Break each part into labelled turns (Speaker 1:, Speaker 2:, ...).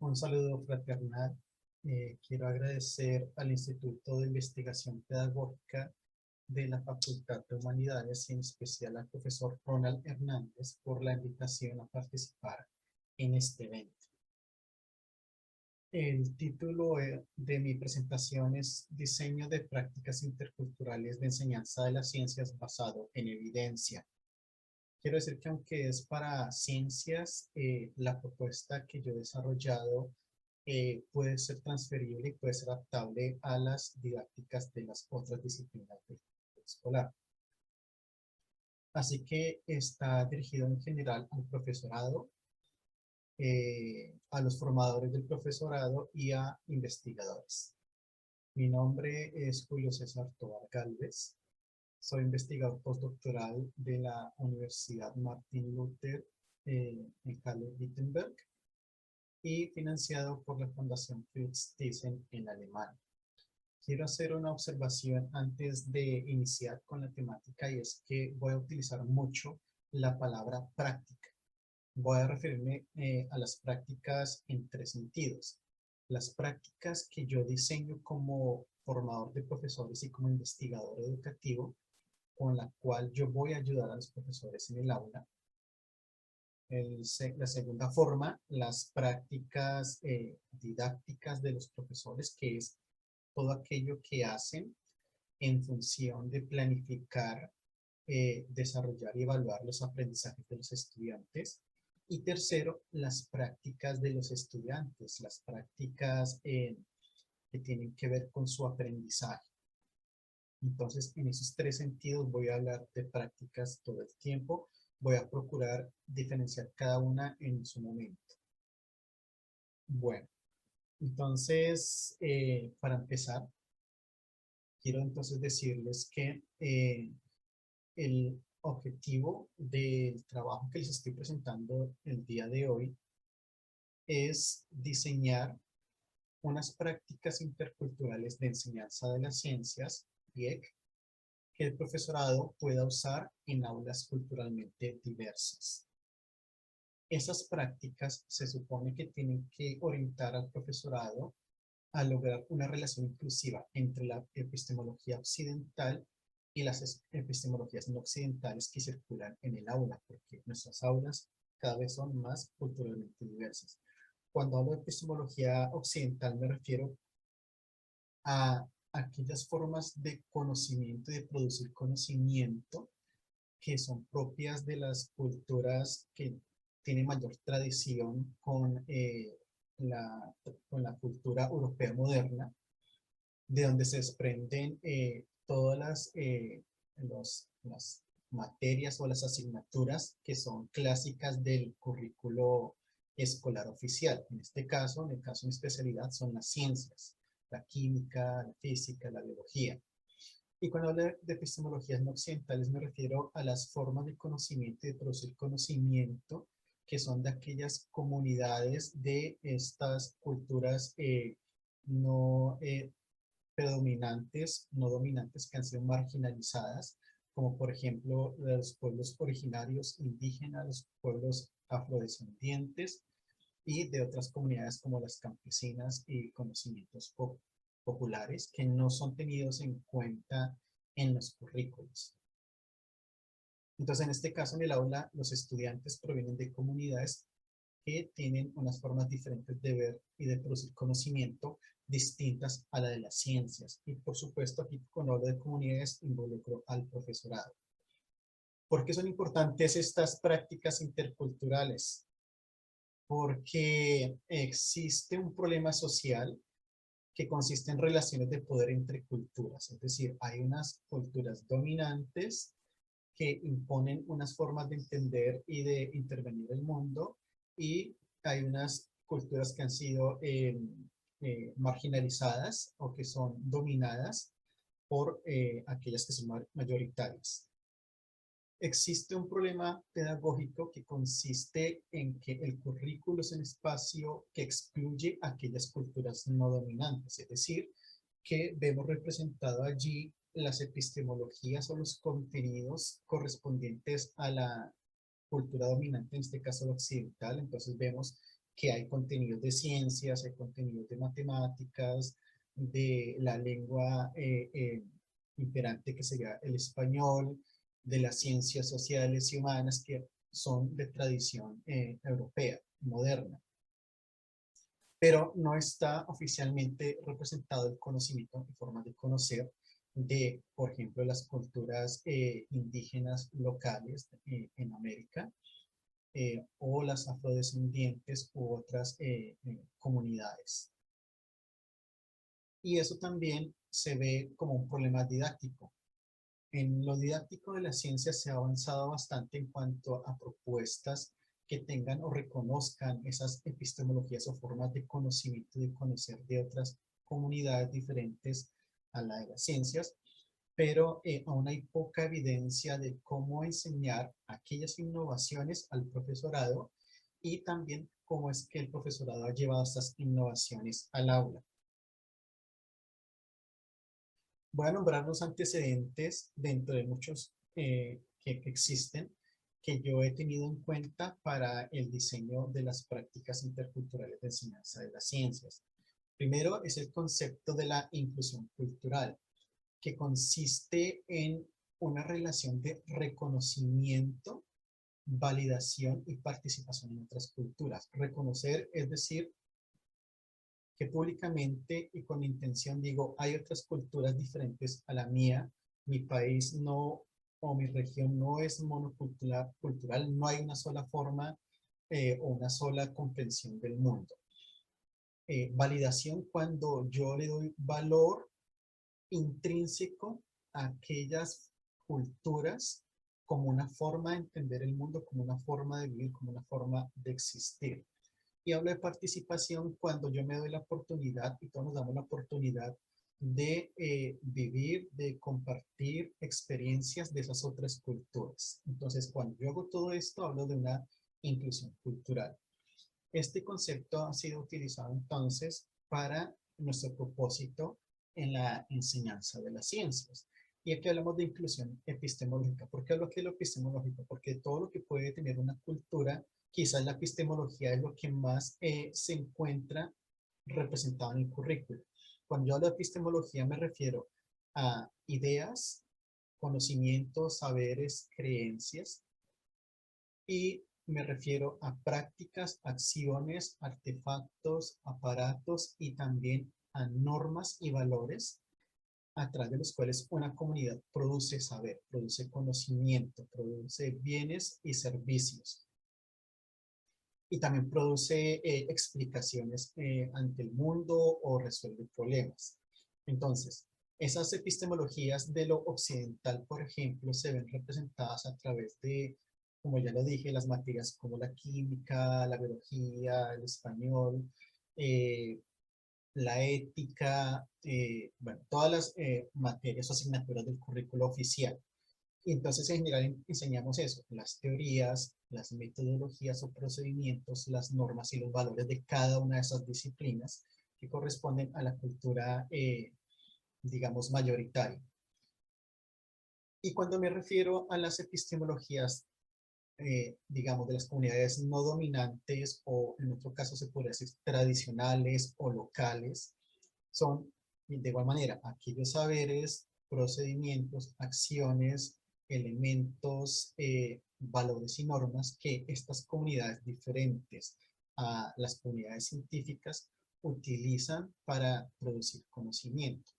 Speaker 1: Un saludo fraternal. Quiero agradecer al Instituto de Investigación Pedagógica de la Facultad de Humanidades y en especial al profesor Ronald Hernández por la invitación a participar en este evento. El título de mi presentación es Diseño de prácticas interculturales de enseñanza de las ciencias basado en evidencia. Quiero decir que aunque es para ciencias, la propuesta que yo he desarrollado puede ser transferible y puede ser adaptable a las didácticas de las otras disciplinas del escolar. Así que está dirigido en general al profesorado, a los formadores del profesorado y a investigadores. Mi nombre es Julio César Tovar Gálvez. Soy investigador postdoctoral de la Universidad Martin Luther en Halle-Wittenberg y financiado por la Fundación Fritz Thyssen en Alemania. Quiero hacer una observación antes de iniciar con la temática y es que voy a utilizar mucho la palabra práctica. Voy a referirme a las prácticas en tres sentidos. Las prácticas que yo diseño como formador de profesores y como investigador educativo, con la cual yo voy a ayudar a los profesores en el aula. La segunda forma, las prácticas didácticas de los profesores, que es todo aquello que hacen en función de planificar, desarrollar y evaluar los aprendizajes de los estudiantes. Y tercero, las prácticas de los estudiantes, las prácticas que tienen que ver con su aprendizaje. Entonces, en esos tres sentidos voy a hablar de prácticas todo el tiempo. Voy a procurar diferenciar cada una en su momento. Bueno, entonces, para empezar, quiero entonces decirles que el objetivo del trabajo que les estoy presentando el día de hoy es diseñar unas prácticas interculturales de enseñanza de las ciencias, PIEC, que el profesorado pueda usar en aulas culturalmente diversas. Esas prácticas se supone que tienen que orientar al profesorado a lograr una relación inclusiva entre la epistemología occidental y las epistemologías no occidentales que circulan en el aula, porque nuestras aulas cada vez son más culturalmente diversas. Cuando hablo de epistemología occidental me refiero a aquellas formas de conocimiento y de producir conocimiento que son propias de las culturas que tienen mayor tradición con la cultura europea moderna, de donde se desprenden todas las materias o las asignaturas que son clásicas del currículo escolar oficial. En este caso, en el caso de mi especialidad, son las ciencias, la química, la física, la biología. Y cuando hablo de epistemologías no occidentales me refiero a las formas de conocimiento y de producir conocimiento que son de aquellas comunidades de estas culturas no predominantes, no dominantes, que han sido marginalizadas, como por ejemplo los pueblos originarios indígenas, los pueblos afrodescendientes y de otras comunidades como las campesinas y conocimientos populares que no son tenidos en cuenta en los currículos. Entonces, en este caso, en el aula, los estudiantes provienen de comunidades que tienen unas formas diferentes de ver y de producir conocimiento distintas a la de las ciencias. Y por supuesto, aquí cuando hablo de comunidades, involucro al profesorado. ¿Por qué son importantes estas prácticas interculturales? Porque existe un problema social que consiste en relaciones de poder entre culturas. Es decir, hay unas culturas dominantes que imponen unas formas de entender y de intervenir el mundo, y hay unas culturas que han sido marginalizadas o que son dominadas por aquellas que son mayoritarias. Existe un problema pedagógico que consiste en que el currículo es un espacio que excluye a aquellas culturas no dominantes, es decir, que vemos representado allí las epistemologías o los contenidos correspondientes a la cultura dominante, en este caso la occidental. Entonces vemos que hay contenidos de ciencias, hay contenidos de matemáticas, de la lengua imperante que sería el español, de las ciencias sociales y humanas que son de tradición europea, moderna. Pero no está oficialmente representado el conocimiento y formas de conocer de, por ejemplo, las culturas indígenas locales en América, o las afrodescendientes u otras comunidades. Y eso también se ve como un problema didáctico. En lo didáctico de la ciencia se ha avanzado bastante en cuanto a propuestas que tengan o reconozcan esas epistemologías o formas de conocimiento y de conocer de otras comunidades diferentes a la de las ciencias, pero aún hay poca evidencia de cómo enseñar aquellas innovaciones al profesorado y también cómo es que el profesorado ha llevado estas innovaciones al aula. Voy a nombrar los antecedentes dentro de muchos que existen que yo he tenido en cuenta para el diseño de las prácticas interculturales de enseñanza de las ciencias. Primero es el concepto de la inclusión cultural, que consiste en una relación de reconocimiento, validación y participación en otras culturas. Reconocer es decir que públicamente y con intención digo, hay otras culturas diferentes a la mía, mi país no, o mi región no es monocultural, no hay una sola forma o una sola comprensión del mundo. Validación cuando yo le doy valor intrínseco a aquellas culturas como una forma de entender el mundo, como una forma de vivir, como una forma de existir. Y hablo de participación cuando yo me doy la oportunidad, y todos nos damos la oportunidad de vivir, de compartir experiencias de esas otras culturas. Entonces, cuando yo hago todo esto, hablo de una inclusión cultural. Este concepto ha sido utilizado entonces para nuestro propósito en la enseñanza de las ciencias. Y aquí hablamos de inclusión epistemológica. ¿Por qué hablo de lo epistemológico? Porque todo lo que puede tener una cultura, quizás la epistemología es lo que más se encuentra representado en el currículo. Cuando yo hablo de epistemología me refiero a ideas, conocimientos, saberes, creencias, y me refiero a prácticas, acciones, artefactos, aparatos y también a normas y valores a través de los cuales una comunidad produce saber, produce conocimiento, produce bienes y servicios. Y también produce explicaciones ante el mundo o resuelve problemas. Entonces, esas epistemologías de lo occidental, por ejemplo, se ven representadas a través de, como ya lo dije, las materias como la química, la biología, el español, la ética, bueno, todas las materias o asignaturas del currículo oficial. Y entonces en general enseñamos eso, las teorías, las metodologías o procedimientos, las normas y los valores de cada una de esas disciplinas que corresponden a la cultura, digamos, mayoritaria. Y cuando me refiero a las epistemologías, digamos, de las comunidades no dominantes o en otro caso se podría decir tradicionales o locales, son de igual manera aquellos saberes, procedimientos, acciones, elementos, valores y normas que estas comunidades diferentes a las comunidades científicas utilizan para producir conocimiento.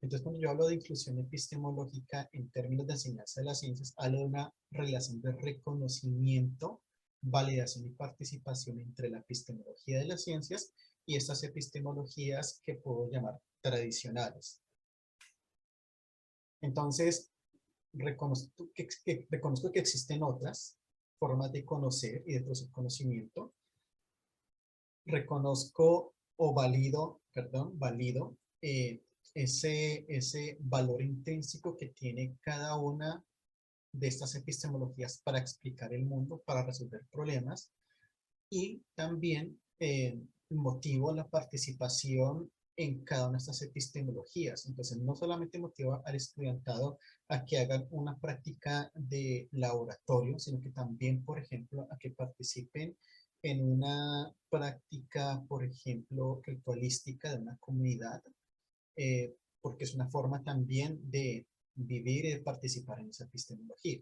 Speaker 1: Entonces, cuando yo hablo de inclusión epistemológica en términos de enseñanza de las ciencias, hablo de una relación de reconocimiento, validación y participación entre la epistemología de las ciencias y estas epistemologías que puedo llamar tradicionales. Entonces, reconozco que existen otras formas de conocer y de producir conocimiento. Reconozco o valido ese valor intrínseco que tiene cada una de estas epistemologías para explicar el mundo, para resolver problemas, y también motivo la participación en cada una de estas epistemologías. Entonces, no solamente motiva al estudiantado a que hagan una práctica de laboratorio, sino que también, por ejemplo, a que participen en una práctica, por ejemplo, ritualística de una comunidad, porque es una forma también de vivir y de participar en esa epistemología.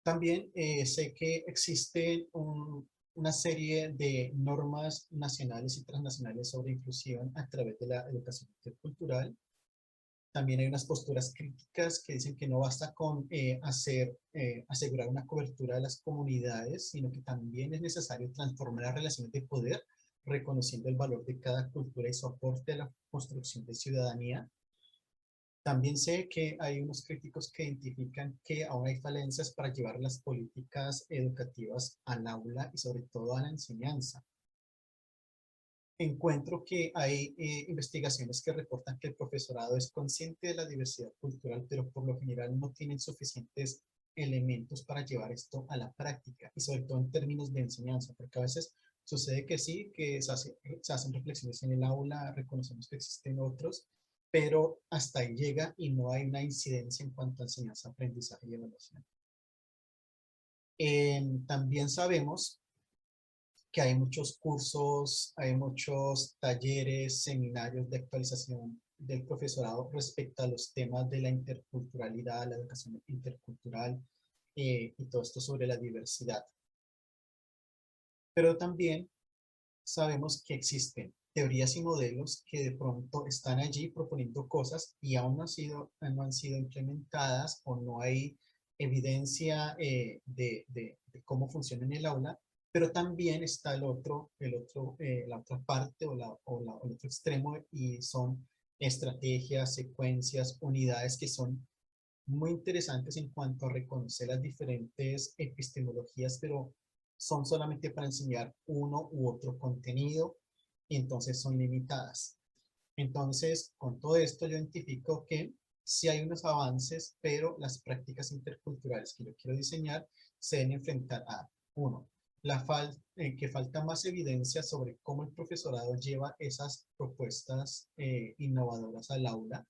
Speaker 1: También sé que existe una serie de normas nacionales y transnacionales sobre inclusión a través de la educación intercultural. También hay unas posturas críticas que dicen que no basta con asegurar una cobertura de las comunidades, sino que también es necesario transformar las relaciones de poder, reconociendo el valor de cada cultura y su aporte a la construcción de ciudadanía. También sé que hay unos críticos que identifican que aún hay falencias para llevar las políticas educativas al aula y sobre todo a la enseñanza. Encuentro que hay investigaciones que reportan que el profesorado es consciente de la diversidad cultural, pero por lo general no tienen suficientes elementos para llevar esto a la práctica y sobre todo en términos de enseñanza, porque a veces sucede que sí, que se hacen reflexiones en el aula, reconocemos que existen otros, pero hasta ahí llega y no hay una incidencia en cuanto a enseñanza, aprendizaje y evaluación. También sabemos que hay muchos cursos, hay muchos talleres, seminarios de actualización del profesorado respecto a los temas de la interculturalidad, la educación intercultural y todo esto sobre la diversidad. Pero también sabemos que existen teorías y modelos que de pronto están allí proponiendo cosas y aún no han sido implementadas o no hay evidencia de cómo funciona en el aula, pero también está la otra parte o el otro extremo y son estrategias, secuencias, unidades que son muy interesantes en cuanto a reconocer las diferentes epistemologías, pero son solamente para enseñar uno u otro contenido y entonces son limitadas. Entonces, con todo esto yo identifico que sí hay unos avances, pero las prácticas interculturales que yo quiero diseñar se deben enfrentar a, uno, que falta más evidencia sobre cómo el profesorado lleva esas propuestas innovadoras al aula.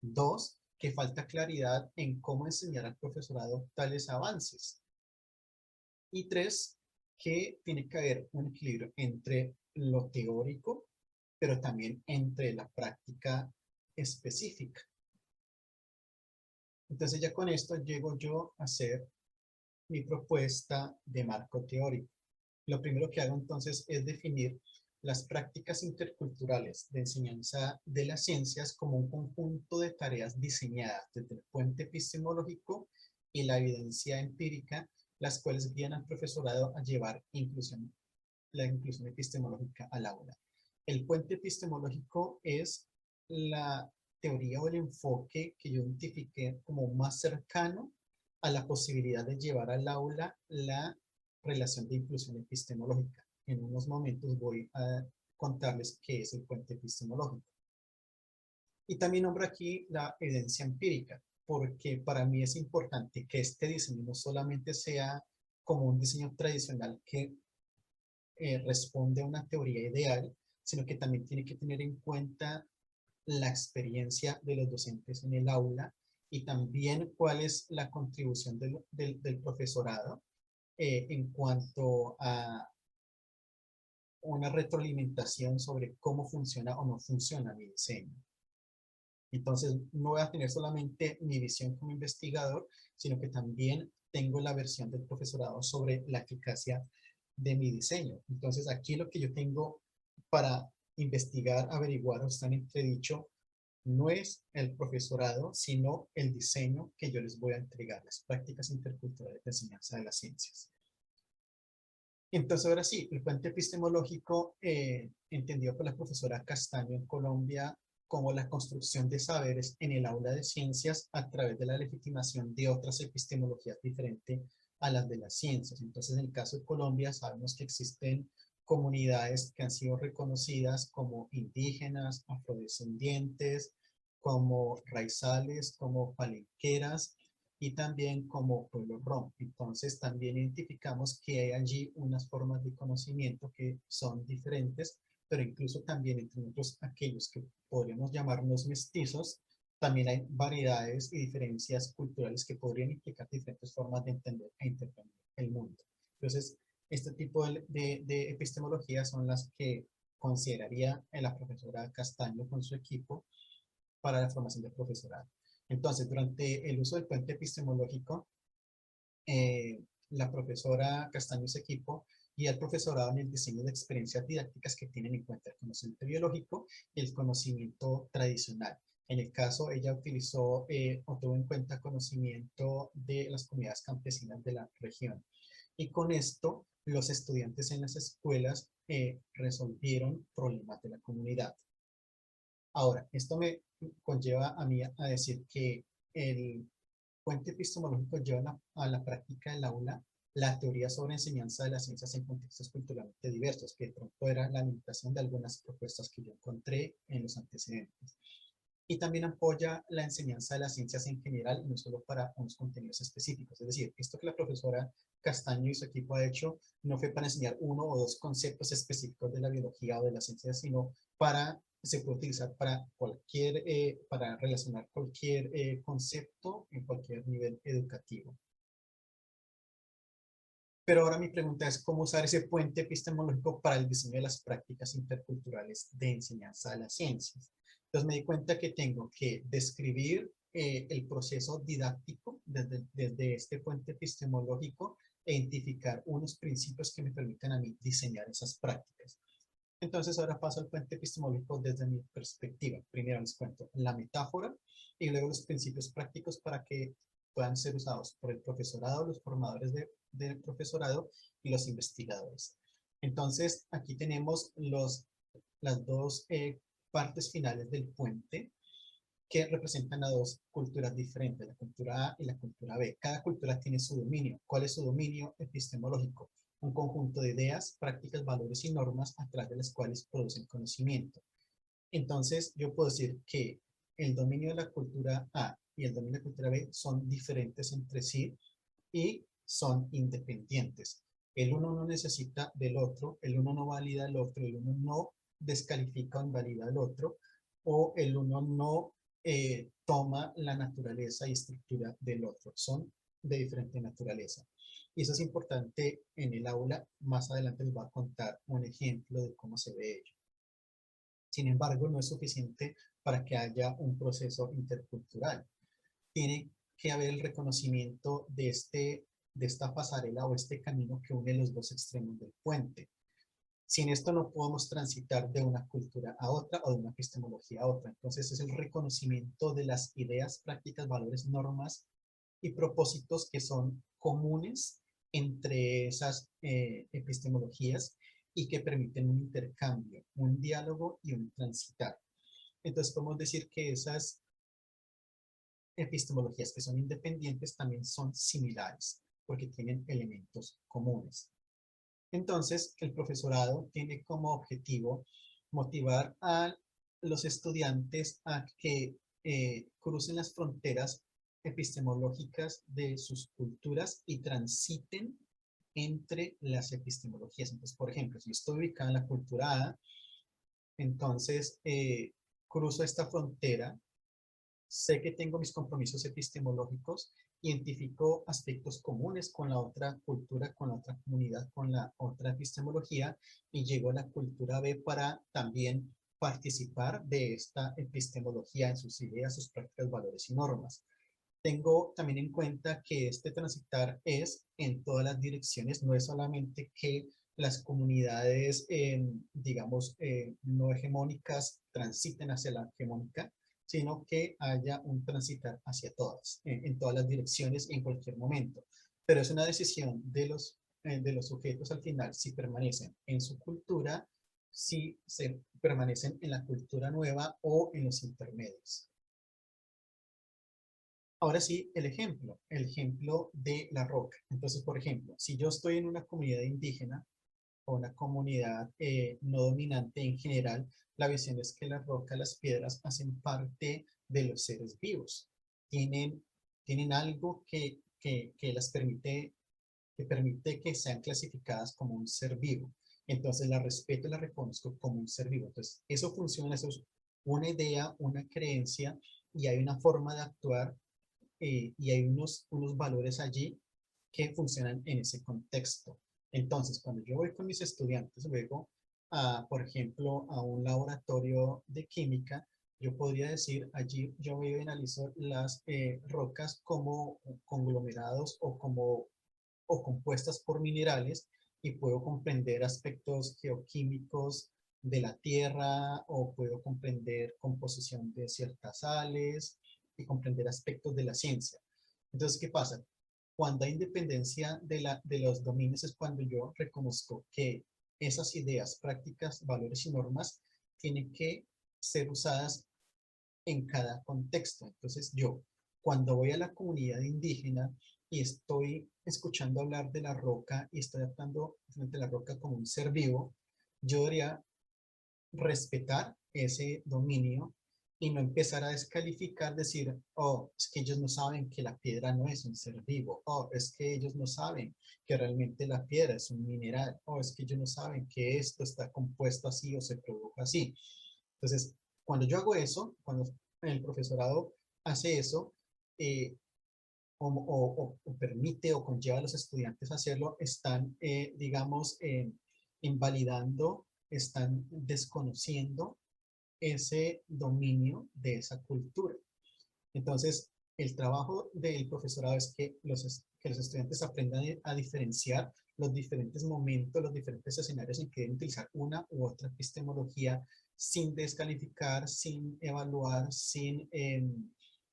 Speaker 1: Dos, que falta claridad en cómo enseñar al profesorado tales avances. Y tres, que tiene que haber un equilibrio entre lo teórico, pero también entre la práctica específica. Entonces ya con esto llego yo a hacer mi propuesta de marco teórico. Lo primero que hago entonces es definir las prácticas interculturales de enseñanza de las ciencias como un conjunto de tareas diseñadas desde el puente epistemológico y la evidencia empírica, las cuales guían al profesorado a llevar la inclusión epistemológica al aula. El puente epistemológico es la teoría o el enfoque que yo identifiqué como más cercano a la posibilidad de llevar al aula la relación de inclusión epistemológica. En unos momentos voy a contarles qué es el puente epistemológico. Y también nombro aquí la evidencia empírica, porque para mí es importante que este diseño no solamente sea como un diseño tradicional que responde a una teoría ideal, sino que también tiene que tener en cuenta la experiencia de los docentes en el aula y también cuál es la contribución del profesorado en cuanto a una retroalimentación sobre cómo funciona o no funciona mi diseño. Entonces, no voy a tener solamente mi visión como investigador, sino que también tengo la versión del profesorado sobre la eficacia de mi diseño. Entonces, aquí lo que yo tengo para investigar, averiguar o estar en entredicho no es el profesorado, sino el diseño que yo les voy a entregar, las prácticas interculturales de enseñanza de las ciencias. Entonces, ahora sí, el puente epistemológico, entendido por la profesora Castaño en Colombia, como la construcción de saberes en el aula de ciencias a través de la legitimación de otras epistemologías diferentes a las de las ciencias. Entonces, en el caso de Colombia, sabemos que existen comunidades que han sido reconocidas como indígenas, afrodescendientes, como raizales, como palenqueras, y también como pueblo rom. Entonces también identificamos que hay allí unas formas de conocimiento que son diferentes, pero incluso también entre nosotros aquellos que podríamos llamarnos mestizos, también hay variedades y diferencias culturales que podrían implicar diferentes formas de entender e interpretar el mundo. Entonces, este tipo de epistemologías son las que consideraría la profesora Castaño con su equipo para la formación del profesorado. Entonces, durante el uso del puente epistemológico, la profesora Castaño y su equipo y el profesorado en el diseño de experiencias didácticas que tienen en cuenta el conocimiento biológico y el conocimiento tradicional. En el caso, ella utilizó o tuvo en cuenta conocimiento de las comunidades campesinas de la región. Y con esto, los estudiantes en las escuelas resolvieron problemas de la comunidad. Ahora, esto me conlleva a mí a decir que el puente epistemológico lleva a la práctica del aula la teoría sobre enseñanza de las ciencias en contextos culturalmente diversos, que de pronto era la limitación de algunas propuestas que yo encontré en los antecedentes. Y también apoya la enseñanza de las ciencias en general, no solo para unos contenidos específicos. Es decir, esto que la profesora Castaño y su equipo ha hecho no fue para enseñar uno o dos conceptos específicos de la biología o de la ciencia, sino para se puede utilizar para cualquier, para relacionar cualquier concepto en cualquier nivel educativo. Pero ahora mi pregunta es cómo usar ese puente epistemológico para el diseño de las prácticas interculturales de enseñanza de las ciencias. Entonces me di cuenta que tengo que describir el proceso didáctico desde este puente epistemológico e identificar unos principios que me permitan a mí diseñar esas prácticas. Entonces ahora paso al puente epistemológico desde mi perspectiva. Primero les cuento la metáfora y luego los principios prácticos para que puedan ser usados por el profesorado, los formadores del profesorado y los investigadores. Entonces aquí tenemos las dos partes finales del puente que representan a dos culturas diferentes, la cultura A y la cultura B. Cada cultura tiene su dominio. ¿Cuál es su dominio epistemológico? Un conjunto de ideas, prácticas, valores y normas a través de las cuales producen conocimiento. Entonces, yo puedo decir que el dominio de la cultura A y el dominio de la cultura B son diferentes entre sí y son independientes. El uno no necesita del otro, el uno no valida al otro, el uno no descalifica o invalida al otro, o el uno no toma la naturaleza y estructura del otro. Son de diferente naturaleza. Y eso es importante en el aula. Más adelante les voy a contar un ejemplo de cómo se ve ello. Sin embargo, no es suficiente para que haya un proceso intercultural. Tiene que haber el reconocimiento de esta pasarela o este camino que une los dos extremos del puente. Sin esto no podemos transitar de una cultura a otra o de una epistemología a otra. Entonces es el reconocimiento de las ideas, prácticas, valores, normas y propósitos que son comunes entre esas epistemologías y que permiten un intercambio, un diálogo y un transitar. Entonces podemos decir que esas epistemologías que son independientes también son similares porque tienen elementos comunes. Entonces, el profesorado tiene como objetivo motivar a los estudiantes a que crucen las fronteras epistemológicas de sus culturas y transiten entre las epistemologías. Entonces, por ejemplo, si estoy ubicado en la cultura A, entonces cruzo esta frontera, sé que tengo mis compromisos epistemológicos, identifico aspectos comunes con la otra cultura, con la otra comunidad, con la otra epistemología y llego a la cultura B para también participar de esta epistemología en sus ideas, sus prácticas, valores y normas. Tengo también en cuenta que este transitar es en todas las direcciones, no es solamente que las comunidades, digamos, no hegemónicas transiten hacia la hegemónica, sino que haya un transitar hacia todas, en todas las direcciones, en cualquier momento. Pero es una decisión de los sujetos al final, si permanecen en su cultura, si se permanecen en la cultura nueva o en los intermedios. Ahora sí, el ejemplo de la roca. Entonces, por ejemplo, si yo estoy en una comunidad indígena o una comunidad no dominante en general, la visión es que la roca, las piedras hacen parte de los seres vivos. Tienen, tienen algo que las permite, que permite que sean clasificadas como un ser vivo. Entonces la respeto y la reconozco como un ser vivo. Entonces, eso funciona, eso es una idea, una creencia y hay una forma de actuar y hay unos valores allí que funcionan en ese contexto. Entonces, cuando yo voy con mis estudiantes luego, por ejemplo, a un laboratorio de química, yo podría decir, allí yo veo y analizo las rocas como conglomerados o compuestas por minerales y puedo comprender aspectos geoquímicos de la Tierra o puedo comprender composición de ciertas sales y comprender aspectos de la ciencia. Entonces, ¿qué pasa? Cuando hay independencia de los dominios es cuando yo reconozco que esas ideas, prácticas, valores y normas tienen que ser usadas en cada contexto. Entonces yo, cuando voy a la comunidad indígena y estoy escuchando hablar de la roca y estoy actuando frente a la roca como un ser vivo, yo debería respetar ese dominio y no empezar a descalificar, decir, oh, es que ellos no saben que la piedra no es un ser vivo, oh, es que ellos no saben que realmente la piedra es un mineral, oh, es que ellos no saben que esto está compuesto así o se produjo así. Entonces, cuando yo hago eso, cuando el profesorado hace eso, eh, o permite o conlleva a los estudiantes a hacerlo, están, digamos, invalidando, están desconociendo ese dominio de esa cultura. Entonces, el trabajo del profesorado es que los estudiantes aprendan a diferenciar los diferentes momentos, los diferentes escenarios en que deben utilizar una u otra epistemología sin descalificar, sin evaluar, sin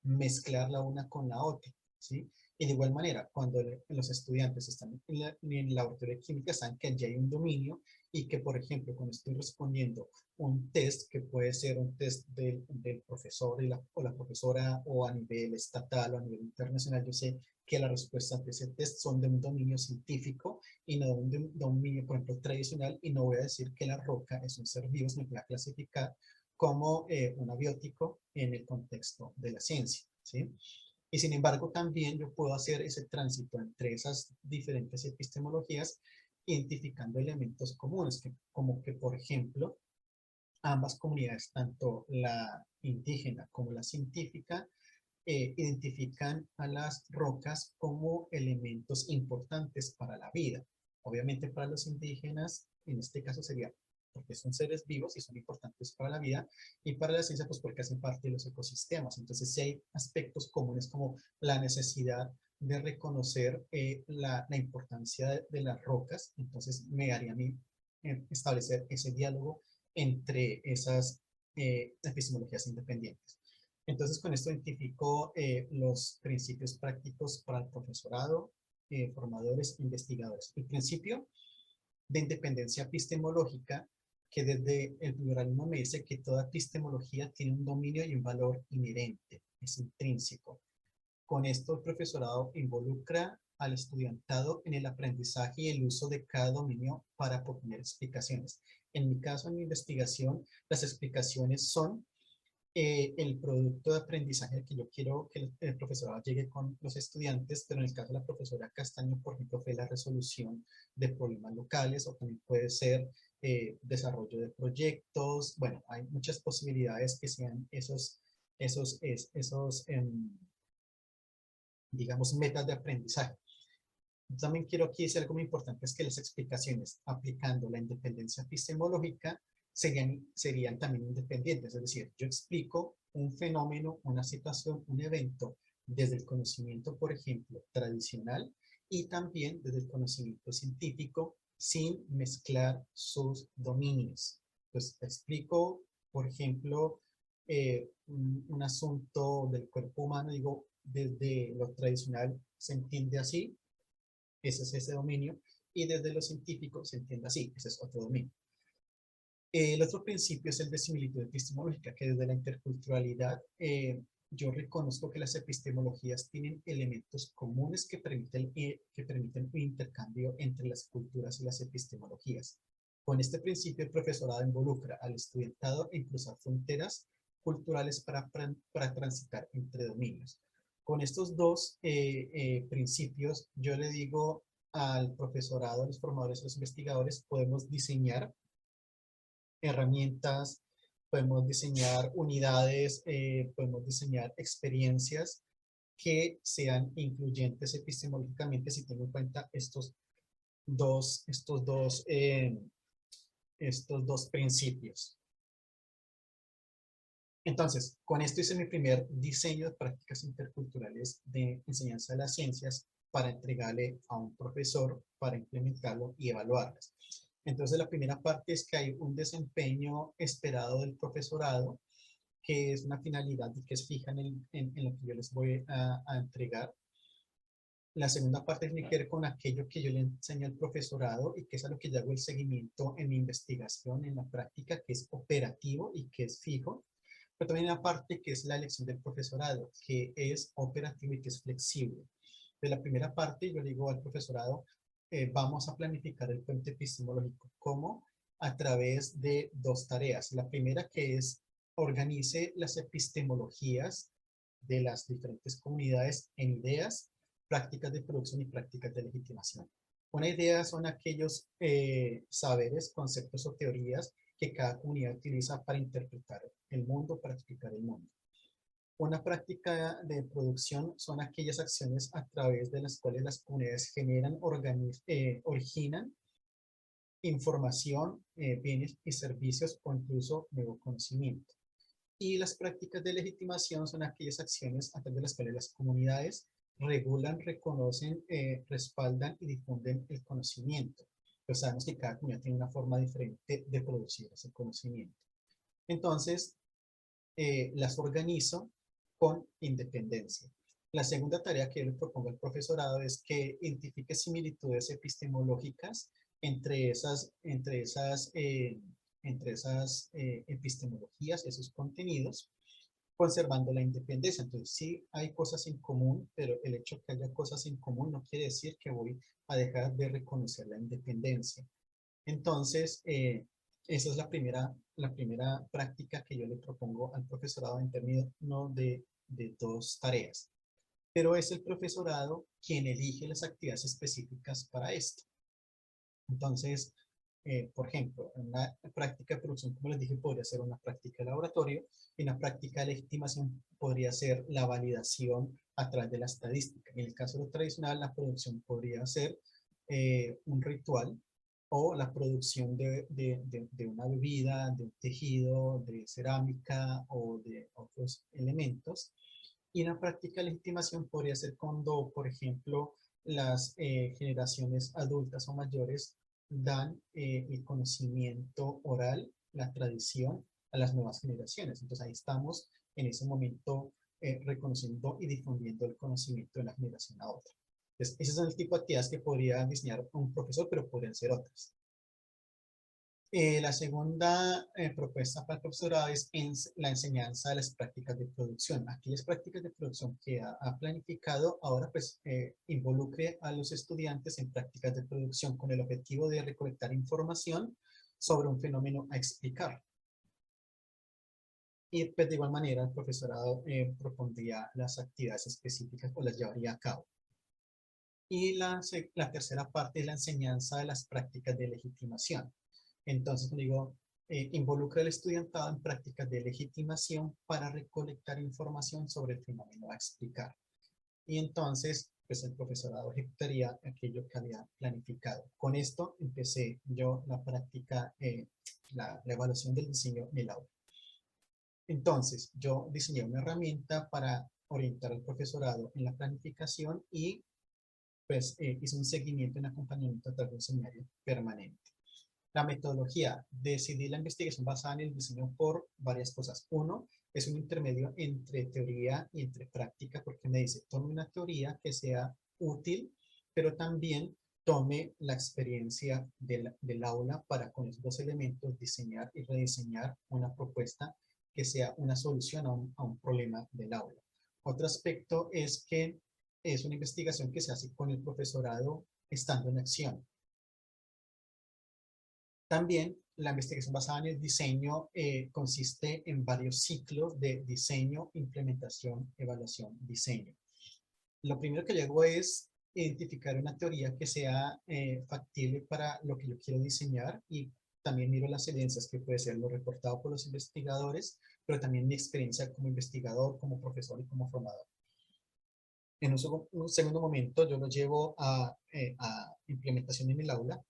Speaker 1: mezclar la una con la otra, ¿sí? Y de igual manera, cuando los estudiantes están en el laboratorio de química, saben que allí hay un dominio y que, por ejemplo, cuando estoy respondiendo un test, que puede ser un test del profesor o la profesora, o a nivel estatal o a nivel internacional, yo sé que las respuestas de ese test son de un dominio científico y no de un dominio, por ejemplo, tradicional, y no voy a decir que la roca es un ser vivo, sino que la voy a clasificar como un abiótico en el contexto de la ciencia, ¿sí? Y sin embargo, también yo puedo hacer ese tránsito entre esas diferentes epistemologías, identificando elementos comunes, como que, por ejemplo, ambas comunidades, tanto la indígena como la científica, identifican a las rocas como elementos importantes para la vida. Obviamente para los indígenas, en este caso sería porque son seres vivos y son importantes para la vida, y para la ciencia pues porque hacen parte de los ecosistemas. Entonces sí hay aspectos comunes como la necesidad de reconocer la importancia de las rocas, entonces me haría a mí establecer ese diálogo entre esas epistemologías independientes. Entonces, con esto identifico los principios prácticos para el profesorado, formadores, investigadores. El principio de independencia epistemológica, que desde el pluralismo me dice que toda epistemología tiene un dominio y un valor inherente, es intrínseco. Con esto, el profesorado involucra al estudiantado en el aprendizaje y el uso de cada dominio para proponer explicaciones. En mi caso, en mi investigación, las explicaciones son el producto de aprendizaje que yo quiero que el profesorado llegue con los estudiantes, pero en el caso de la profesora Castaño, por ejemplo, fue la resolución de problemas locales, o también puede ser desarrollo de proyectos. Bueno, hay muchas posibilidades que sean esos digamos, metas de aprendizaje. También quiero aquí decir algo muy importante, es que las explicaciones aplicando la independencia epistemológica serían también independientes, es decir, yo explico un fenómeno, una situación, un evento desde el conocimiento, por ejemplo, tradicional, y también desde el conocimiento científico sin mezclar sus dominios. Pues explico, por ejemplo, un asunto del cuerpo humano, digo, desde lo tradicional se entiende así, ese es ese dominio, y desde lo científico se entiende así, ese es otro dominio. El otro principio es el de similitud epistemológica, que desde la interculturalidad yo reconozco que las epistemologías tienen elementos comunes que permiten un intercambio entre las culturas y las epistemologías. Con este principio, el profesorado involucra al estudiantado en cruzar fronteras culturales para transitar entre dominios. Con estos dos principios, yo le digo al profesorado, a los formadores, a los investigadores, podemos diseñar herramientas, podemos diseñar unidades, podemos diseñar experiencias que sean incluyentes epistemológicamente si tengo en cuenta estos estos dos principios. Entonces, con esto hice mi primer diseño de prácticas interculturales de enseñanza de las ciencias para entregarle a un profesor para implementarlo y evaluarlas. Entonces, la primera parte es que hay un desempeño esperado del profesorado, que es una finalidad y que es fija en lo que yo les voy a entregar. La segunda parte tiene que ver con aquello que yo le enseño al profesorado y que es a lo que yo hago el seguimiento en mi investigación, en la práctica, que es operativo y que es fijo. Pero también hay una parte que es la elección del profesorado, que es operativo y que es flexible. De la primera parte, yo le digo al profesorado, vamos a planificar el puente epistemológico. ¿Cómo? A través de dos tareas. La primera, que es organice las epistemologías de las diferentes comunidades en ideas, prácticas de producción y prácticas de legitimación. Una idea son aquellos saberes, conceptos o teorías que cada comunidad utiliza para interpretar el mundo, para explicar el mundo. Una práctica de producción son aquellas acciones a través de las cuales las comunidades generan, originan información, bienes y servicios o incluso nuevo conocimiento. Y las prácticas de legitimación son aquellas acciones a través de las cuales las comunidades regulan, reconocen, respaldan y difunden el conocimiento. Pues sabemos que cada comunidad tiene una forma diferente de producir ese conocimiento. Entonces, las organizo con independencia. La segunda tarea que yo le propongo al profesorado es que identifique similitudes epistemológicas entre esas epistemologías, esos contenidos, conservando la independencia. Entonces, sí hay cosas en común, pero el hecho de que haya cosas en común no quiere decir que voy a dejar de reconocer la independencia. Entonces, esa es la primera práctica que yo le propongo al profesorado en términos de dos tareas. Pero es el profesorado quien elige las actividades específicas para esto. Entonces, por ejemplo, una práctica de producción, como les dije, podría ser una práctica de laboratorio y una práctica de legitimación podría ser la validación a través de la estadística. En el caso de lo tradicional, la producción podría ser un ritual o la producción de una bebida, de un tejido, de cerámica o de otros elementos. Y una práctica de legitimación podría ser cuando, por ejemplo, las generaciones adultas o mayores dan el conocimiento oral, la tradición a las nuevas generaciones. Entonces ahí estamos en ese momento reconociendo y difundiendo el conocimiento de una generación a otra. Entonces, ese son el tipo de actividades que podría diseñar un profesor, pero podrían ser otras. La segunda propuesta para el profesorado es la enseñanza de las prácticas de producción. Aquellas prácticas de producción que ha planificado ahora pues involucre a los estudiantes en prácticas de producción con el objetivo de recolectar información sobre un fenómeno a explicar. Y pues de igual manera el profesorado propondría las actividades específicas o las llevaría a cabo. Y la tercera parte es la enseñanza de las prácticas de legitimación. Entonces, digo, involucra al estudiantado en prácticas de legitimación para recolectar información sobre el fenómeno a explicar. Y entonces, pues el profesorado ejecutaría aquello que había planificado. Con esto empecé yo la práctica, la evaluación del diseño en el aula. Entonces, yo diseñé una herramienta para orientar al profesorado en la planificación y pues hice un seguimiento en acompañamiento a través de un seminario permanente. La metodología, decidí la investigación basada en el diseño por varias cosas. Uno, es un intermedio entre teoría y entre práctica, porque me dice, tome una teoría que sea útil, pero también tome la experiencia del aula para con esos dos elementos diseñar y rediseñar una propuesta que sea una solución a un problema del aula. Otro aspecto es que es una investigación que se hace con el profesorado estando en acción. También la investigación basada en el diseño consiste en varios ciclos de diseño, implementación, evaluación, diseño. Lo primero que yo hago es identificar una teoría que sea factible para lo que yo quiero diseñar y también miro las evidencias que puede ser lo reportado por los investigadores, pero también mi experiencia como investigador, como profesor y como formador. En un segundo momento yo lo llevo a implementación en el aula,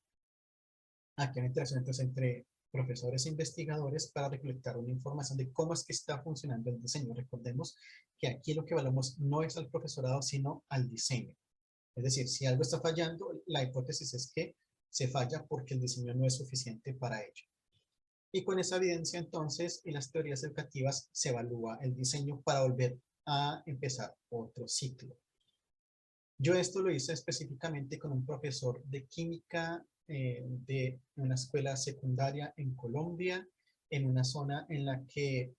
Speaker 1: aquí una interacción entonces entre profesores e investigadores para recolectar una información de cómo es que está funcionando el diseño. Recordemos que aquí lo que evaluamos no es al profesorado, sino al diseño. Es decir, si algo está fallando, la hipótesis es que se falla porque el diseño no es suficiente para ello. Y con esa evidencia entonces en las teorías educativas se evalúa el diseño para volver a empezar otro ciclo. Yo esto lo hice específicamente con un profesor de química de una escuela secundaria en Colombia, en una zona en la que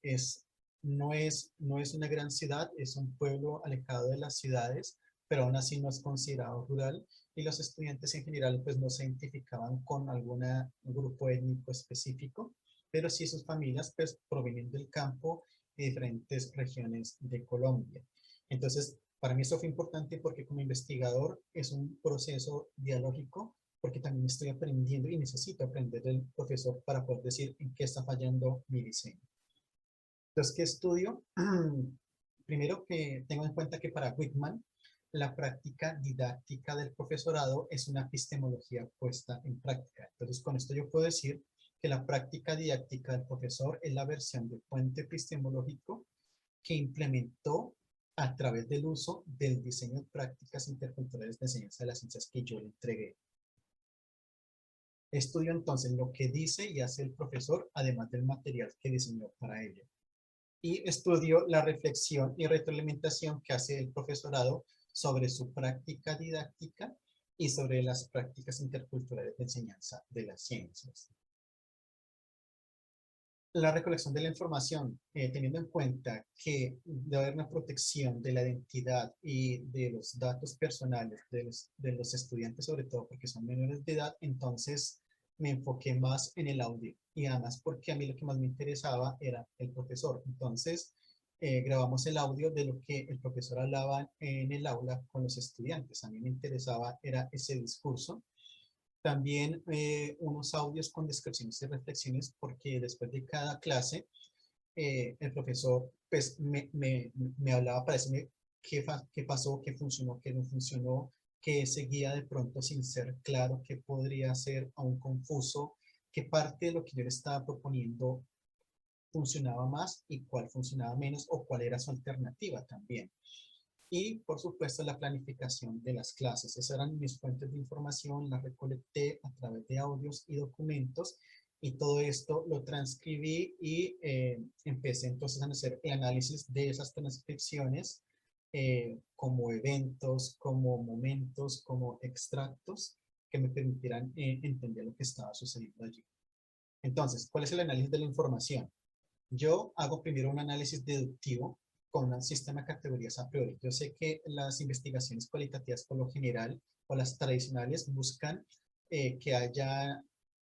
Speaker 1: no es una gran ciudad, es un pueblo alejado de las ciudades, pero aún así no es considerado rural, y los estudiantes en general pues no se identificaban con algún grupo étnico específico, pero sí sus familias pues provienen del campo de diferentes regiones de Colombia. Entonces, para mí esto fue importante porque como investigador es un proceso dialógico, porque también estoy aprendiendo y necesito aprender del profesor para poder decir en qué está fallando mi diseño. Entonces, ¿qué estudio? Primero que tengo en cuenta que para Whitman la práctica didáctica del profesorado es una epistemología puesta en práctica. Entonces, con esto yo puedo decir que la práctica didáctica del profesor es la versión del puente epistemológico que implementó a través del uso del diseño de prácticas interculturales de enseñanza de las ciencias que yo le entregué. Estudio entonces lo que dice y hace el profesor, además del material que diseñó para ello. Y estudio la reflexión y retroalimentación que hace el profesorado sobre su práctica didáctica y sobre las prácticas interculturales de enseñanza de las ciencias. La recolección de la información, teniendo en cuenta que debe haber una protección de la identidad y de los datos personales de los estudiantes, sobre todo porque son menores de edad, entonces me enfoqué más en el audio. Y además porque a mí lo que más me interesaba era el profesor. Entonces, grabamos el audio de lo que el profesor hablaba en el aula con los estudiantes. A mí me interesaba era ese discurso. También unos audios con descripciones y reflexiones, porque después de cada clase el profesor pues me hablaba para decirme qué pasó, qué funcionó, qué no funcionó, qué seguía de pronto sin ser claro, qué podría ser aún confuso, qué parte de lo que yo le estaba proponiendo funcionaba más y cuál funcionaba menos o cuál era su alternativa también. Y, por supuesto, la planificación de las clases. Esas eran mis fuentes de información, las recolecté a través de audios y documentos, y todo esto lo transcribí y empecé entonces a hacer el análisis de esas transcripciones como eventos, como momentos, como extractos que me permitieran entender lo que estaba sucediendo allí. Entonces, ¿cuál es el análisis de la información? Yo hago primero un análisis deductivo con un sistema de categorías a priori. Yo sé que las investigaciones cualitativas por lo general o las tradicionales buscan que haya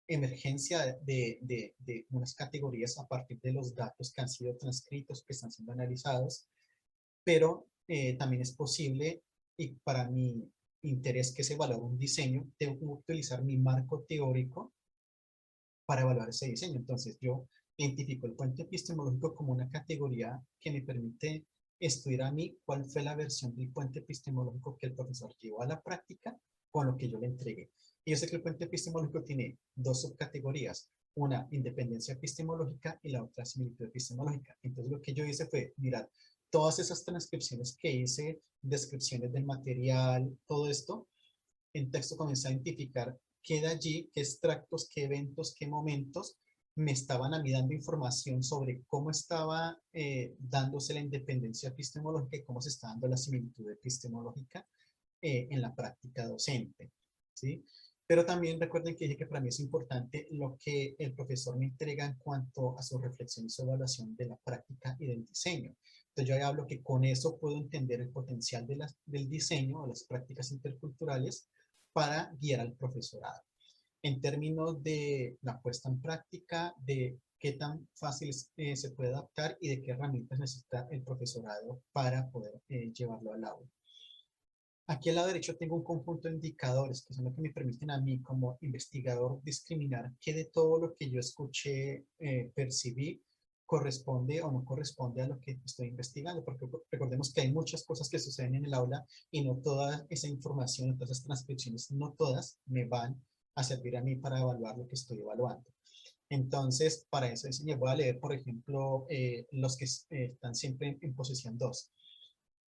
Speaker 1: emergencia de unas categorías a partir de los datos que han sido transcritos, que están siendo analizados, pero también es posible, y para mi interés que se evalúe un diseño, tengo que utilizar mi marco teórico para evaluar ese diseño. Entonces yo identifico el puente epistemológico como una categoría que me permite estudiar a mí cuál fue la versión del puente epistemológico que el profesor llevó a la práctica con lo que yo le entregué. Y yo sé que el puente epistemológico tiene dos subcategorías, una independencia epistemológica y la otra similitud epistemológica. Entonces lo que yo hice fue mirar todas esas transcripciones que hice, descripciones del material, todo esto, en texto comencé a identificar qué de allí, qué extractos, qué eventos, qué momentos me estaban a mí dando información sobre cómo estaba dándose la independencia epistemológica y cómo se está dando la similitud epistemológica en la práctica docente, ¿sí? Pero también recuerden que dije que para mí es importante lo que el profesor me entrega en cuanto a su reflexión y su evaluación de la práctica y del diseño. Entonces yo ya hablo que con eso puedo entender el potencial del diseño o las prácticas interculturales para guiar al profesorado. En términos de la puesta en práctica, de qué tan fácil se puede adaptar y de qué herramientas necesita el profesorado para poder llevarlo al aula. Aquí al lado derecho tengo un conjunto de indicadores que son los que me permiten a mí como investigador discriminar qué de todo lo que yo escuché, percibí, corresponde o no corresponde a lo que estoy investigando, porque recordemos que hay muchas cosas que suceden en el aula y no toda esa información, todas esas transcripciones, no todas me van a servir a mí para evaluar lo que estoy evaluando. Entonces, para eso voy a leer, por ejemplo, los que están siempre en posición 2.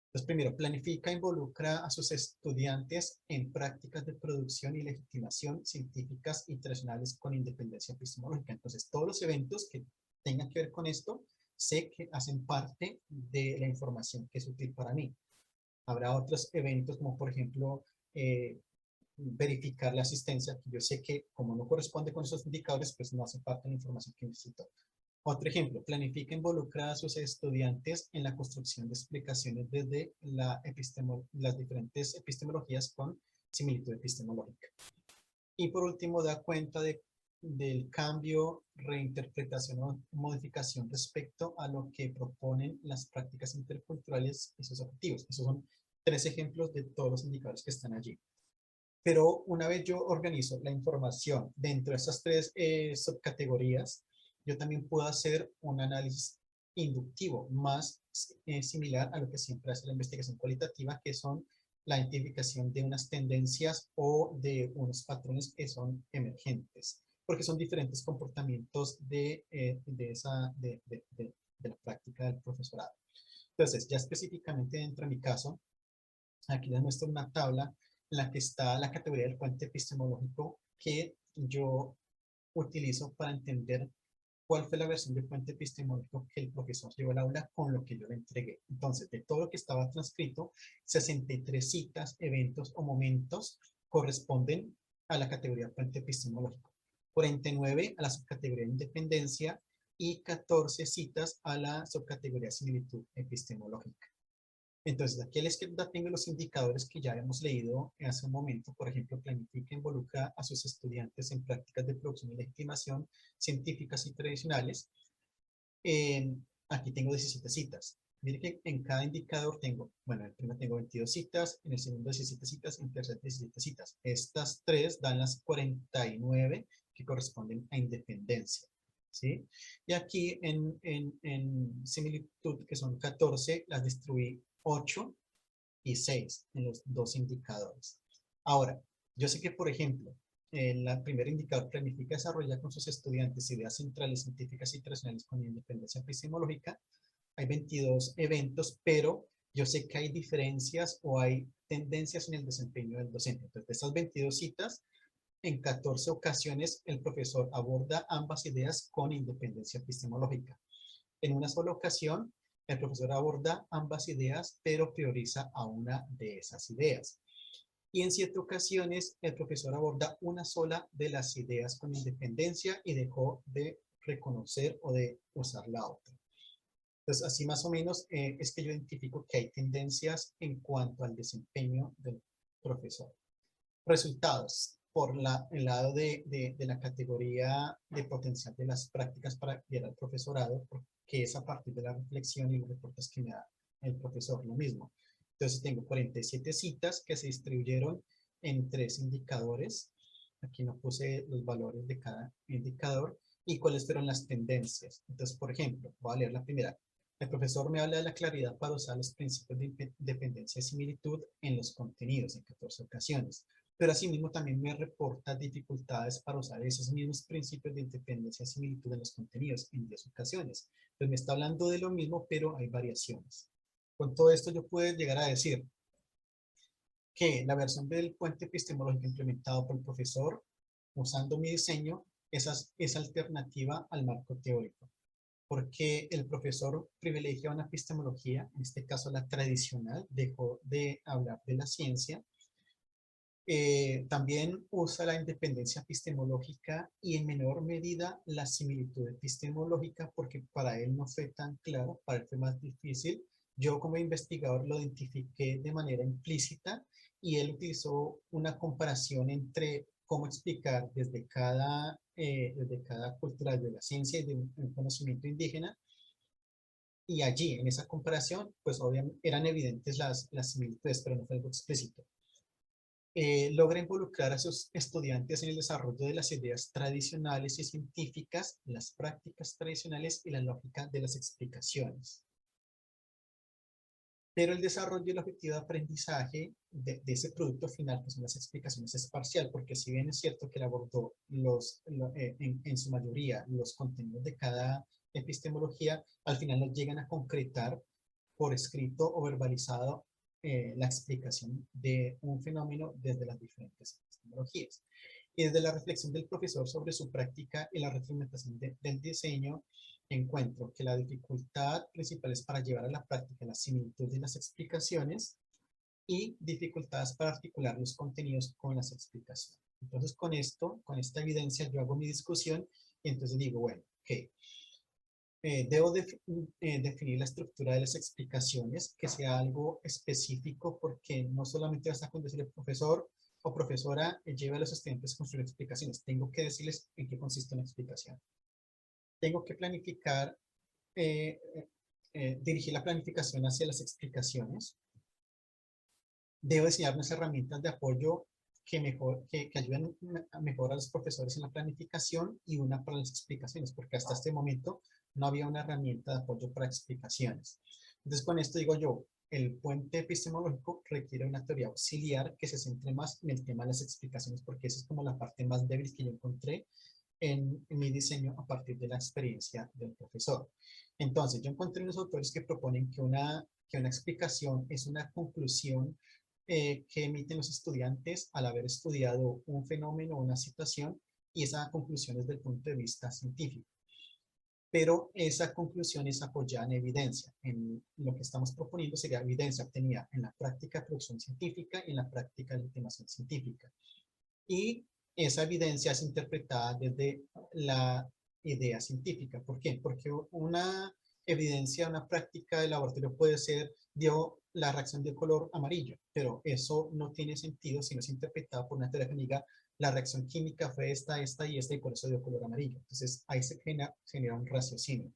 Speaker 1: Entonces, primero, planifica e involucra a sus estudiantes en prácticas de producción y legitimación científicas y tradicionales con independencia epistemológica. Entonces, todos los eventos que tengan que ver con esto, sé que hacen parte de la información que es útil para mí. Habrá otros eventos como, por ejemplo, verificar la asistencia, que yo sé que como no corresponde con esos indicadores, pues no hace parte de la información que necesito. Otro ejemplo, planifica e involucra a sus estudiantes en la construcción de explicaciones desde las diferentes epistemologías con similitud epistemológica. Y por último, da cuenta del cambio, reinterpretación o modificación respecto a lo que proponen las prácticas interculturales y sus objetivos. Esos son 3 ejemplos de todos los indicadores que están allí. Pero una vez yo organizo la información dentro de esas 3 subcategorías, yo también puedo hacer un análisis inductivo más similar a lo que siempre hace la investigación cualitativa, que son la identificación de unas tendencias o de unos patrones que son emergentes, porque son diferentes comportamientos de la práctica del profesorado. Entonces, ya específicamente dentro de mi caso, aquí les muestro una tabla en la que está la categoría del puente epistemológico que yo utilizo para entender cuál fue la versión de puente epistemológico que el profesor llevó al aula con lo que yo le entregué. Entonces, de todo lo que estaba transcrito, 63 citas, eventos o momentos corresponden a la categoría puente epistemológico, 49 a la subcategoría de independencia y 14 citas a la subcategoría similitud epistemológica. Entonces, aquí a la izquierda tengo los indicadores que ya hemos leído hace un momento. Por ejemplo, planifica e involucra a sus estudiantes en prácticas de producción y legitimación científicas y tradicionales. Aquí tengo 17 citas. Mire que en cada indicador tengo, bueno, en el primero tengo 22 citas, en el segundo 17 citas, en el tercero 17 citas. Estas 3 dan las 49 que corresponden a independencia. ¿Sí? Y aquí en similitud, que son 14, las distribuí 8 y 6 en los 2 indicadores. Ahora, yo sé que, por ejemplo, en el primer indicador planifica desarrollar con sus estudiantes ideas centrales científicas y tradicionales con independencia epistemológica. Hay 22 eventos, pero yo sé que hay diferencias o hay tendencias en el desempeño del docente. Entonces, de esas 22 citas, en 14 ocasiones el profesor aborda ambas ideas con independencia epistemológica. En una sola ocasión, el profesor aborda ambas ideas, pero prioriza a una de esas ideas. Y en 7 ocasiones, el profesor aborda una sola de las ideas con independencia y dejó de reconocer o de usar la otra. Entonces, así más o menos es que yo identifico que hay tendencias en cuanto al desempeño del profesor. Resultados. Por el lado de la categoría de potencial de las prácticas para guiar al profesorado, que es a partir de la reflexión y los reportes que me da el profesor, lo mismo. Entonces tengo 47 citas que se distribuyeron en 3 indicadores. Aquí no puse los valores de cada indicador y cuáles fueron las tendencias. Entonces, por ejemplo, voy a leer la primera. El profesor me habla de la claridad para usar los principios de dependencia y similitud en los contenidos en 14 ocasiones. Pero asimismo también me reporta dificultades para usar esos mismos principios de independencia y similitud en los contenidos en 10 ocasiones. Entonces me está hablando de lo mismo, pero hay variaciones. Con todo esto yo puedo llegar a decir que la versión del puente epistemológico implementado por el profesor, usando mi diseño, es alternativa al marco teórico, porque el profesor privilegia una epistemología, en este caso la tradicional, dejó de hablar de la ciencia. También usa la independencia epistemológica y en menor medida la similitud epistemológica, porque para él no fue tan claro, para él fue más difícil. Yo como investigador lo identifiqué de manera implícita y él utilizó una comparación entre cómo explicar desde cada cultura de la ciencia y de un conocimiento indígena. Y allí, en esa comparación, pues obviamente eran evidentes las similitudes, pero no fue algo explícito. logra involucrar a sus estudiantes en el desarrollo de las ideas tradicionales y científicas, las prácticas tradicionales y la lógica de las explicaciones. Pero el desarrollo y el objetivo de aprendizaje de ese producto final, que son las explicaciones, es parcial, porque si bien es cierto que él abordó en su mayoría los contenidos de cada epistemología, al final no llegan a concretar por escrito o verbalizado la explicación de un fenómeno desde las diferentes epistemologías. Y desde la reflexión del profesor sobre su práctica y la retroalimentación del diseño, encuentro que la dificultad principal es para llevar a la práctica la similitud de las explicaciones y dificultades para articular los contenidos con las explicaciones. Entonces, con esto, con esta evidencia, yo hago mi discusión y entonces digo, bueno, ok, debo definir la estructura de las explicaciones, que sea algo específico, porque no solamente basta con decirle profesor o profesora, lleve a los estudiantes a construir explicaciones. Tengo que decirles en qué consiste una explicación. Tengo que planificar, eh, dirigir la planificación hacia las explicaciones. Debo diseñar unas herramientas de apoyo que ayuden a mejorar a los profesores en la planificación y una para las explicaciones, porque hasta este momento no había una herramienta de apoyo para explicaciones. Entonces, con esto digo yo, el puente epistemológico requiere una teoría auxiliar que se centre más en el tema de las explicaciones, porque esa es como la parte más débil que yo encontré en mi diseño a partir de la experiencia del profesor. Entonces, yo encontré unos autores que proponen que una explicación es una conclusión que emiten los estudiantes al haber estudiado un fenómeno o una situación, y esa conclusión es desde el punto de vista científico. Pero esa conclusión es apoyada en evidencia. En lo que estamos proponiendo sería evidencia obtenida en la práctica de producción científica y en la práctica de legitimación científica. Y esa evidencia es interpretada desde la idea científica. ¿Por qué? Porque una evidencia, una práctica de laboratorio puede ser, dio la reacción de color amarillo, pero eso no tiene sentido si no es interpretada por una teoría que diga la reacción química fue esta, esta y esta y por eso dio color amarillo. Entonces ahí se genera un raciocinio.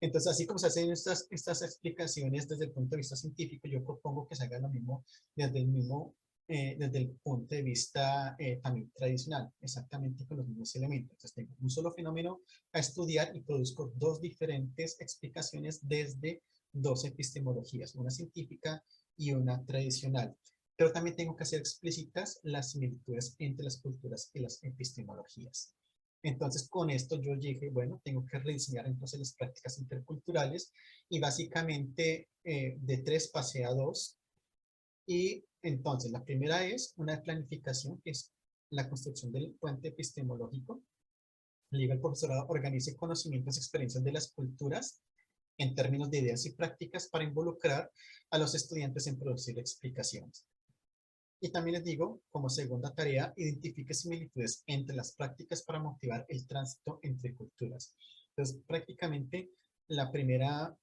Speaker 1: Entonces, así como se hacen estas explicaciones desde el punto de vista científico, yo propongo que se haga lo mismo desde el punto de vista también tradicional, exactamente con los mismos elementos. Entonces, tengo un solo fenómeno a estudiar y produzco dos diferentes explicaciones desde dos epistemologías, una científica y una tradicional. Pero también tengo que hacer explícitas las similitudes entre las culturas y las epistemologías. Entonces, con esto yo dije, bueno, tengo que rediseñar entonces las prácticas interculturales y básicamente de 3 pasé a 2. Y entonces, la primera es una planificación, que es la construcción del puente epistemológico. El profesorado organice conocimientos y experiencias de las culturas en términos de ideas y prácticas para involucrar a los estudiantes en producir explicaciones. Y también les digo, como segunda tarea, identifique similitudes entre las prácticas para motivar el tránsito entre culturas. Entonces, prácticamente la primera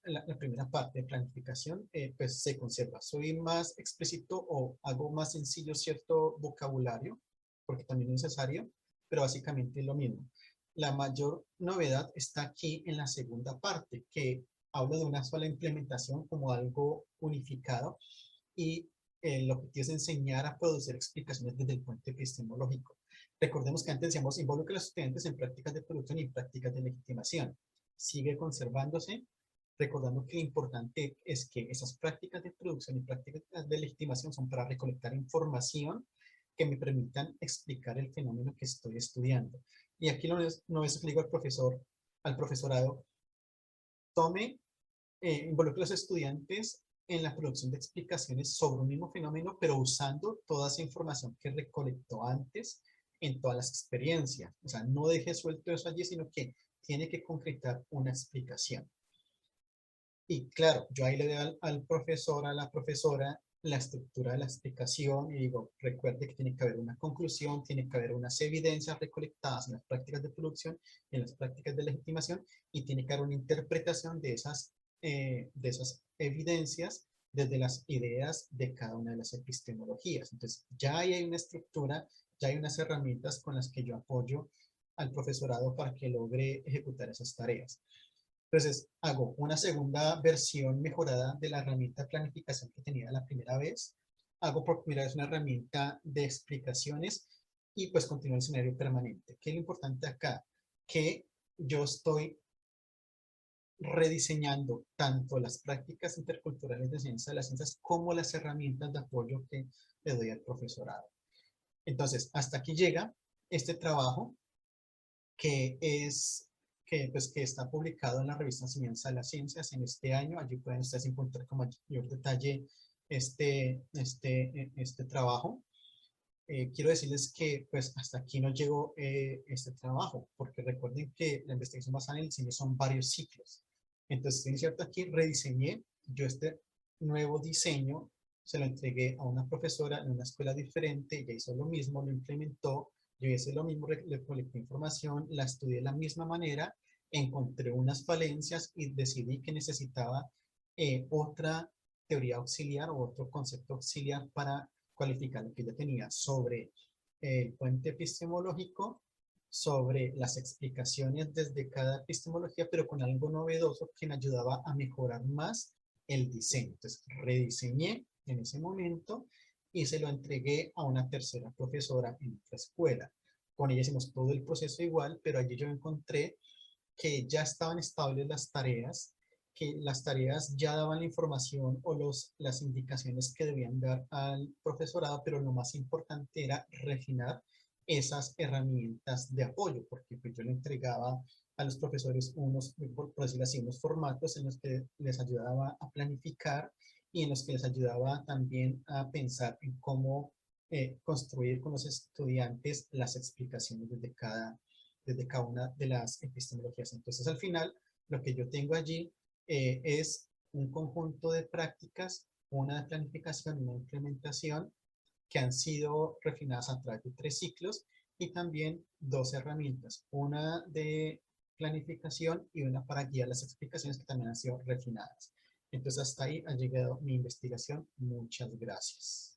Speaker 1: parte de planificación pues se conserva. Soy más explícito o hago más sencillo cierto vocabulario, porque también es necesario, pero básicamente es lo mismo. La mayor novedad está aquí en la segunda parte, que habla de una sola implementación como algo unificado, y el objetivo es enseñar a producir explicaciones desde el punto epistemológico. Recordemos que antes decíamos, involucra a los estudiantes en prácticas de producción y prácticas de legitimación. Sigue conservándose, recordando que lo importante es que esas prácticas de producción y prácticas de legitimación son para recolectar información que me permitan explicar el fenómeno que estoy estudiando. Y aquí no es que le digo al profesorado, tome, involucre a los estudiantes en la producción de explicaciones sobre un mismo fenómeno, pero usando toda esa información que recolectó antes en todas las experiencias. O sea, no deje suelto eso allí, sino que tiene que concretar una explicación. Y claro, yo ahí le doy al profesor, a la profesora, la estructura de la explicación y digo, recuerde que tiene que haber una conclusión, tiene que haber unas evidencias recolectadas en las prácticas de producción, en las prácticas de legitimación, y tiene que haber una interpretación de esas evidencias desde las ideas de cada una de las epistemologías. Entonces, ya hay una estructura, ya hay unas herramientas con las que yo apoyo al profesorado para que logre ejecutar esas tareas. Entonces, hago una segunda versión mejorada de la herramienta de planificación que tenía la primera vez. hago por primera vez una herramienta de explicaciones y pues continúo el escenario permanente. ¿Qué es lo importante acá? Que yo estoy rediseñando tanto las prácticas interculturales de ciencia de las ciencias como las herramientas de apoyo que le doy al profesorado. Entonces, hasta aquí llega este trabajo que es que está publicado en la revista Enseñanza de las Ciencias en este año. Allí pueden ustedes encontrar con mayor detalle este trabajo. Quiero decirles que pues hasta aquí no llegó este trabajo, porque recuerden que la investigación basada en el diseño son varios ciclos. Entonces, es cierto, aquí rediseñé yo este nuevo diseño, se lo entregué a una profesora en una escuela diferente, ella hizo lo mismo, lo implementó, yo hice lo mismo, le colecté información, la estudié de la misma manera, encontré unas falencias y decidí que necesitaba otra teoría auxiliar o otro concepto auxiliar para cualificar lo que yo tenía sobre el puente epistemológico, sobre las explicaciones desde cada epistemología, pero con algo novedoso que me ayudaba a mejorar más el diseño. Entonces, rediseñé en ese momento y se lo entregué a una tercera profesora en otra escuela. Con ella hicimos todo el proceso igual, pero allí yo encontré que ya estaban estables las tareas, que las tareas ya daban la información o las indicaciones que debían dar al profesorado, pero lo más importante era refinar esas herramientas de apoyo, porque pues yo le entregaba a los profesores unos, por decirlo así, unos formatos en los que les ayudaba a planificar y en los que les ayudaba también a pensar en cómo construir con los estudiantes las explicaciones desde cada una de las epistemologías. Entonces, al final, lo que yo tengo allí es un conjunto de prácticas, una de planificación y una implementación que han sido refinadas a través de 3 ciclos y también 2 herramientas, una de planificación y una para guiar las explicaciones que también han sido refinadas. Entonces, hasta ahí ha llegado mi investigación. Muchas gracias.